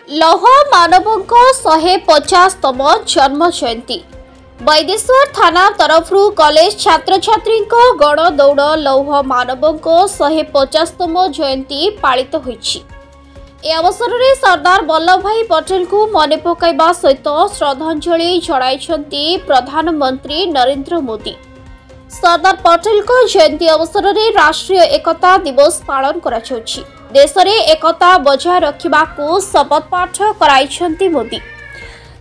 लौह मानवों 150तम जन्म जयंती बैदेश्वर थाना तरफ कॉलेज छात्र छात्री गण दौड़ लौह मानवों 150तम जयंती पालित होईछि। ए अवसर में सरदार वल्लभ भाई पटेल को मन पकाइबा सहित श्रद्धांजलि जणाइछन्ति प्रधानमंत्री नरेंद्र मोदी। सरदार पटेल को जयंती अवसर में राष्ट्रीय एकता दिवस पालन करा जाउछि। देश में एकता बजाय रखा शपथ पाठ कराइछन्ति मोदी।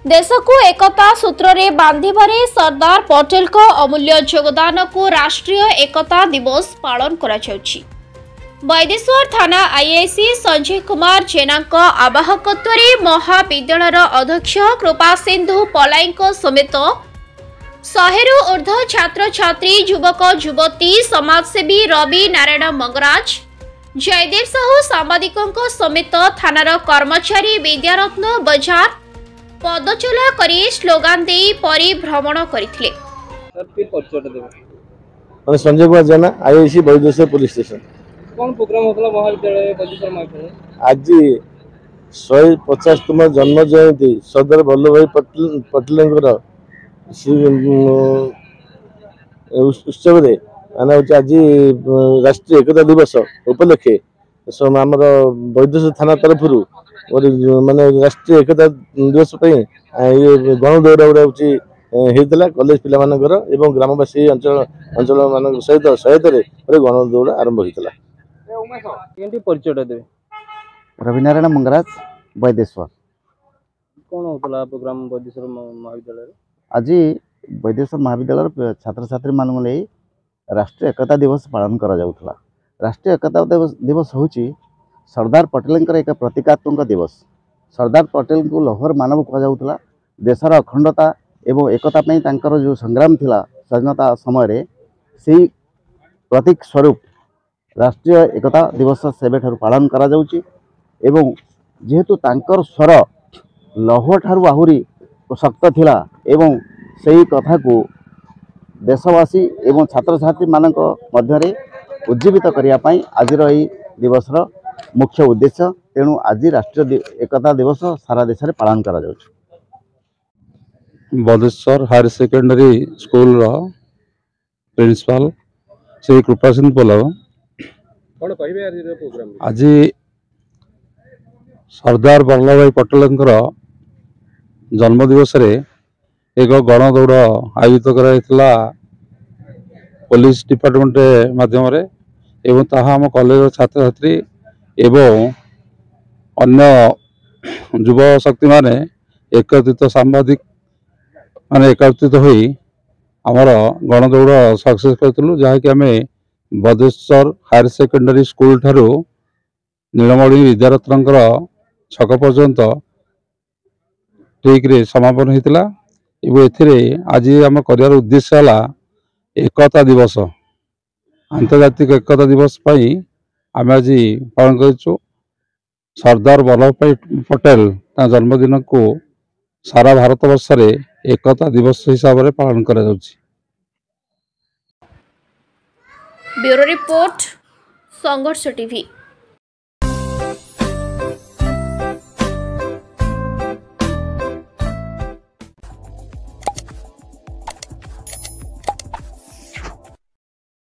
देश को एकता सूत्र रे बांधिबारे सरदार पटेल को अमूल्य योगदान को राष्ट्रीय एकता दिवस पालन करा जाउछि। बैदेश्वर थाना आईआईसी संजय कुमार जेना आवाहकत्व महाविद्यालय अध्यक्ष कृपा सिंधु पलाई समेत 100 ऊर्ध छात्र छात्री युवक युवती समाजसेवी रवि नारायण मंगराज जयदेव साहू सांबादिकों समेत थानार कर्मचारी विद्यारत्न बजार पदचला करी स्लोगान दे परिभ्रमण करथिले। संजय कुमार जेना आईआईसी बैदेश्वर पुलिस स्टेशन। कौन प्रोग्राम होता महाविद्यालय बैदेश्वर महाविद्यालय आज 150तम जन्म जयंती सरदार वल्लभ भाई पटेल उत्सव आज राष्ट्रीय एकता दिवस उपलक्षे आमर बैदेश्वर थाना तरफ माने राष्ट्रीय एकता दिवस गण दौड़ गुड़ा होता कॉलेज पिलाମାନଙ୍କର एवं ग्रामवासी अंचल मान सहित सहायतार गण दौड़ आरंभ होता। परिचय रवि नारायण मंगराज बैदेश्वर। कौन होता प्रोग्राम बैदेश्वर महाविद्यालय आज बैदेश्वर महाविद्यालय छात्र छात्री मान राष्ट्रीय एकता दिवस पालन करा जाउथला। राष्ट्रीय एकता दिवस होची सरदार पटेल एक प्रतीकात्मक दिवस। सरदार पटेल को लौहर मानव कहा जाउथला। देशर अखंडता एवं एकता पई तांकर जो संग्राम थिला स्वाधीनता समय रे सेही प्रतीक स्वरूप राष्ट्रीय एकता दिवस सेबेठारु पालन करा जाउची एवं जेहेतु तांकर स्वर लौह ठारु आहुरी शक्त थिला एवं सेही कथा को देशवासी एवं छात्र छात्री मानक मध्यरे उज्जीवित करिया पई आजिर एही दिवसर मुख्य उद्देश्य। तेणु आज राष्ट्रीय एकता दिवस सारा देश में पालन करा जाउछि। Baideshwar higher secondary school principal Shri Kripa Singh Pallav कौन कहिबे आज प्रोग्राम आज सरदार वल्लभ भाई पटेल जन्म दिवस रे एक गण दौड़ आयोजित करा पुलिस डिपार्टमेंट माध्यम रे एवं ताहा आम कॉलेज छात्र छात्री एवं अन्य युव शक्ति माने एकत्रित सांबादिक माने एकत्रित होई आमर गण दौड़ सक्सेस करूँ जहाँकि आम बैदेश्वर हायर सेकेंडरी स्कूल ठारू नीलमणि विद्यारत्न छक पर्यंत ठीक रे समापन होता। आज आम कर उद्देश्य है एकता दिवस आंतर्जातिक एकता दिवस आम आज पालन कर सरदार वल्लभ भाई पटेल जन्मदिन को सारा भारत वर्ष रे एकता दिवस हिसाब से पालन करा जाउछि। ब्यूरो रिपोर्ट संघर्ष टीवी।